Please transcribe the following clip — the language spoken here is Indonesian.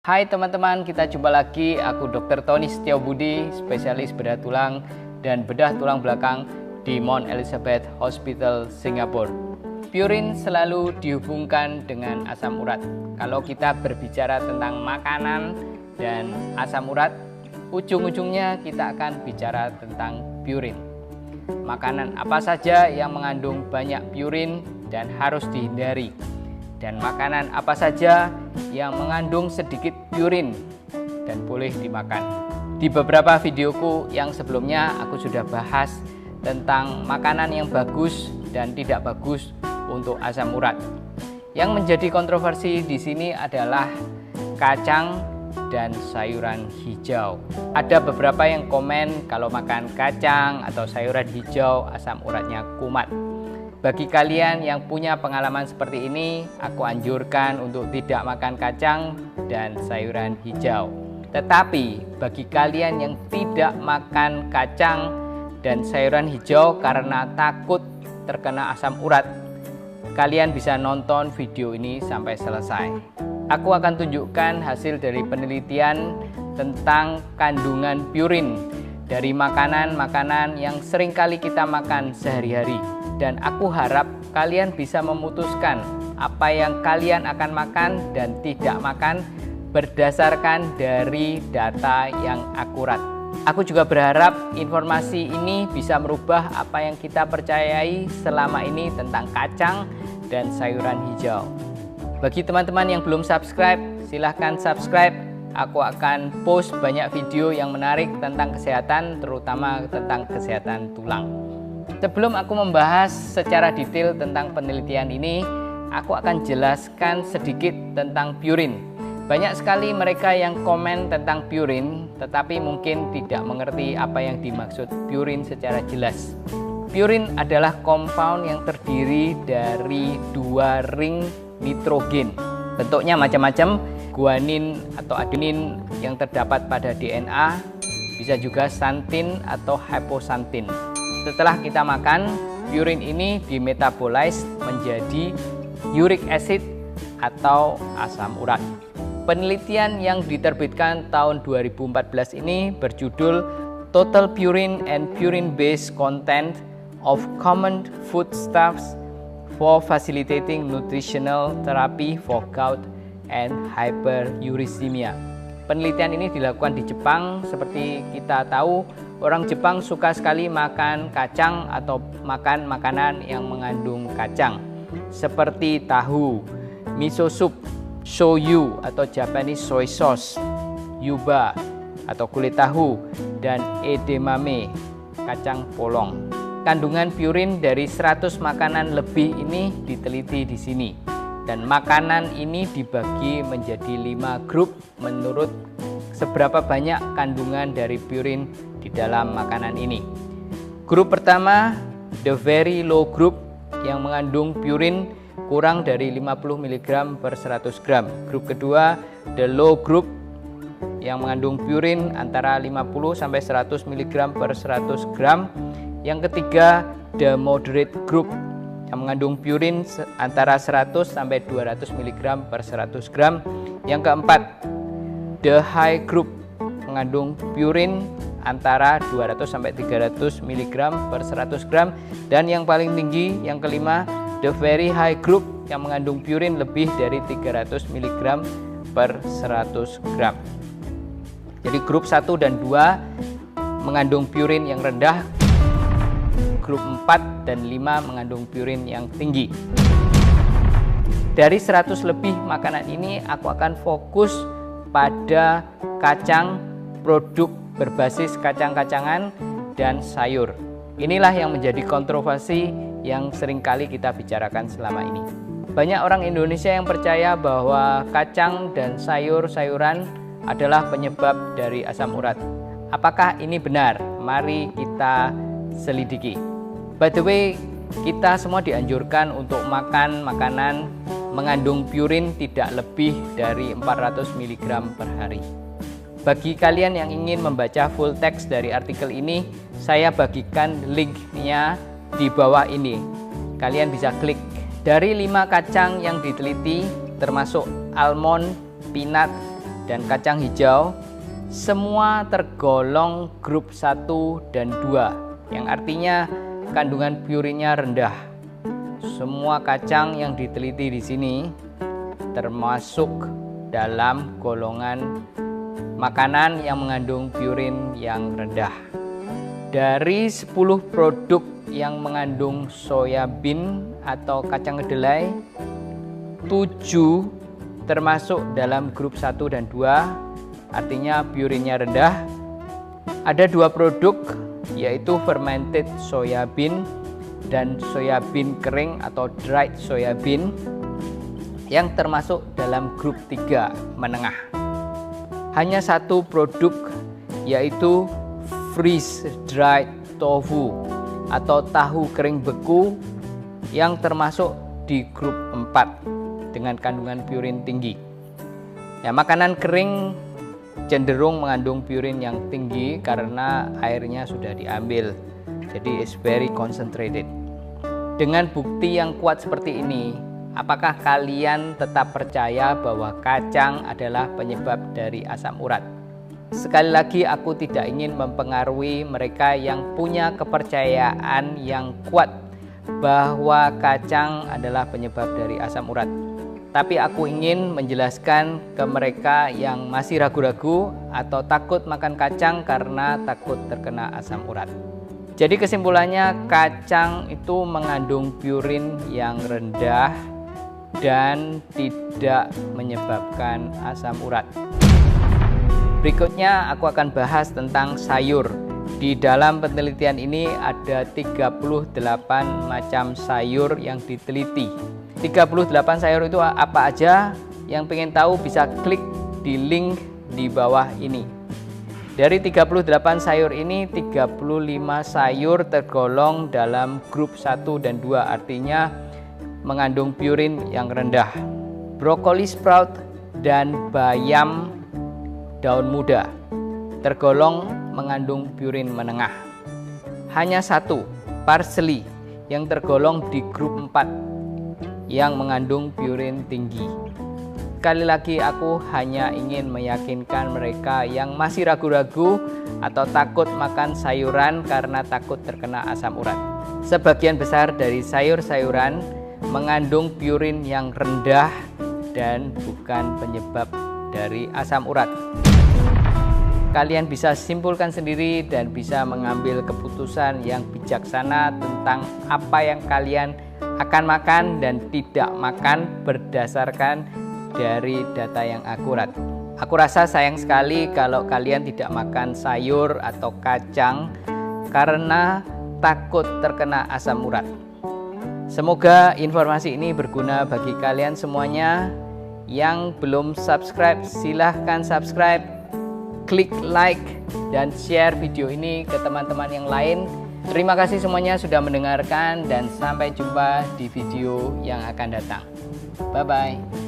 Hai teman-teman, kita jumpa lagi. Aku Dr. Tony Setiobudi, spesialis bedah tulang dan bedah tulang belakang di Mount Elizabeth Hospital, Singapura. Purin selalu dihubungkan dengan asam urat. Kalau kita berbicara tentang makanan dan asam urat, ujung-ujungnya kita akan bicara tentang purin. Makanan apa saja yang mengandung banyak purin dan harus dihindari? Dan makanan apa saja yang mengandung sedikit purin dan boleh dimakan. Di beberapa videoku yang sebelumnya aku sudah bahas tentang makanan yang bagus dan tidak bagus untuk asam urat. Yang menjadi kontroversi di sini adalah kacang dan sayuran hijau. Ada beberapa yang komen kalau makan kacang atau sayuran hijau asam uratnya kumat. Bagi kalian yang punya pengalaman seperti ini, aku anjurkan untuk tidak makan kacang dan sayuran hijau. Tetapi bagi kalian yang tidak makan kacang dan sayuran hijau karena takut terkena asam urat, kalian bisa nonton video ini sampai selesai. Aku akan tunjukkan hasil dari penelitian tentang kandungan purin dari makanan-makanan yang seringkali kita makan sehari-hari. Dan aku harap kalian bisa memutuskan apa yang kalian akan makan dan tidak makan berdasarkan dari data yang akurat. Aku juga berharap informasi ini bisa merubah apa yang kita percayai selama ini tentang kacang dan sayuran hijau. Bagi teman-teman yang belum subscribe, silahkan subscribe. Aku akan post banyak video yang menarik tentang kesehatan, terutama tentang kesehatan tulang. Sebelum aku membahas secara detail tentang penelitian ini, aku akan jelaskan sedikit tentang purin. Banyak sekali mereka yang komen tentang purin, tetapi mungkin tidak mengerti apa yang dimaksud purin secara jelas. Purin adalah compound yang terdiri dari dua ring nitrogen. Bentuknya macam-macam, guanin atau adenin yang terdapat pada DNA, bisa juga xanthin atau hypoxanthin. Setelah kita makan, purin ini dimetabolize menjadi uric acid atau asam urat. Penelitian yang diterbitkan tahun 2014 ini berjudul Total Purine and Purine-Based Content of Common Foodstuffs for Facilitating Nutritional Therapy for Gout and Hyperuricemia. Penelitian ini dilakukan di Jepang. Seperti kita tahu, orang Jepang suka sekali makan kacang atau makan makanan yang mengandung kacang, seperti tahu, miso soup, shoyu atau Japanese soy sauce, yuba atau kulit tahu, dan edamame, kacang polong. Kandungan purin dari 100 makanan lebih ini diteliti di sini. Dan makanan ini dibagi menjadi 5 grup menurut seberapa banyak kandungan dari purin di dalam makanan ini. Grup pertama, the very low group, yang mengandung purin kurang dari 50 mg per 100 gram. Grup kedua, the low group, yang mengandung purin antara 50 sampai 100 mg per 100 gram. Yang ketiga, the moderate group, yang mengandung purin antara 100 sampai 200 mg per 100 gram. Yang keempat, the high group, mengandung purin antara 200 sampai 300 mg per 100 gram. Dan yang paling tinggi, yang kelima, the very high group, yang mengandung purin lebih dari 300 mg per 100 gram. Jadi grup 1 dan 2 mengandung purin yang rendah, grup 4 dan 5 mengandung purin yang tinggi. Dari 100 lebih makanan ini, aku akan fokus pada kacang, produk berbasis kacang-kacangan, dan sayur. Inilah yang menjadi kontroversi yang seringkali kita bicarakan selama ini. Banyak orang Indonesia yang percaya bahwa kacang dan sayur-sayuran adalah penyebab dari asam urat. Apakah ini benar? Mari kita selidiki. By the way, kita semua dianjurkan untuk makan makanan mengandung purin tidak lebih dari 400 mg per hari. Bagi kalian yang ingin membaca full text dari artikel ini, saya bagikan linknya di bawah ini. Kalian bisa klik. Dari 5 kacang yang diteliti, termasuk almond, peanut, dan kacang hijau semua tergolong grup 1 dan 2, yang artinya kandungan purinnya rendah. Semua kacang yang diteliti di sini termasuk dalam golongan makanan yang mengandung purin yang rendah. Dari 10 produk yang mengandung soya bean atau kacang kedelai, 7 termasuk dalam grup 1 dan 2, artinya purinnya rendah. Ada 2 produk, yaitu fermented soya bean dan soya bean kering atau dried soya bean, yang termasuk dalam grup 3 menengah. Hanya 1 produk, yaitu freeze dried tofu atau tahu kering beku, yang termasuk di grup 4 dengan kandungan purin tinggi. Ya, makanan kering cenderung mengandung purin yang tinggi karena airnya sudah diambil, jadi it's very concentrated. Dengan bukti yang kuat seperti ini, apakah kalian tetap percaya bahwa kacang adalah penyebab dari asam urat? Sekali lagi, aku tidak ingin mempengaruhi mereka yang punya kepercayaan yang kuat bahwa kacang adalah penyebab dari asam urat. Tapi aku ingin menjelaskan ke mereka yang masih ragu-ragu atau takut makan kacang karena takut terkena asam urat. Jadi kesimpulannya, kacang itu mengandung purin yang rendah dan tidak menyebabkan asam urat. Berikutnya aku akan bahas tentang sayur. Di dalam penelitian ini ada 38 macam sayur yang diteliti. 38 sayur itu apa aja? Yang pengen tahu bisa klik di link di bawah ini. Dari 38 sayur ini, 35 sayur tergolong dalam grup 1 dan 2, artinya mengandung purin yang rendah. Brokoli sprout dan bayam daun muda tergolong mengandung purin menengah. Hanya 1, parsley, yang tergolong di grup 4 yang mengandung purin tinggi. Sekali lagi, aku hanya ingin meyakinkan mereka yang masih ragu-ragu atau takut makan sayuran karena takut terkena asam urat. Sebagian besar dari sayur-sayuran mengandung purin yang rendah dan bukan penyebab dari asam urat. Kalian bisa simpulkan sendiri dan bisa mengambil keputusan yang bijaksana tentang apa yang kalian akan makan dan tidak makan berdasarkan dari data yang akurat. Aku rasa sayang sekali kalau kalian tidak makan sayur atau kacang karena takut terkena asam urat. Semoga informasi ini berguna bagi kalian semuanya. Yang belum subscribe, silahkan subscribe, klik like, dan share video ini ke teman-teman yang lain. Terima kasih semuanya sudah mendengarkan dan sampai jumpa di video yang akan datang. Bye-bye.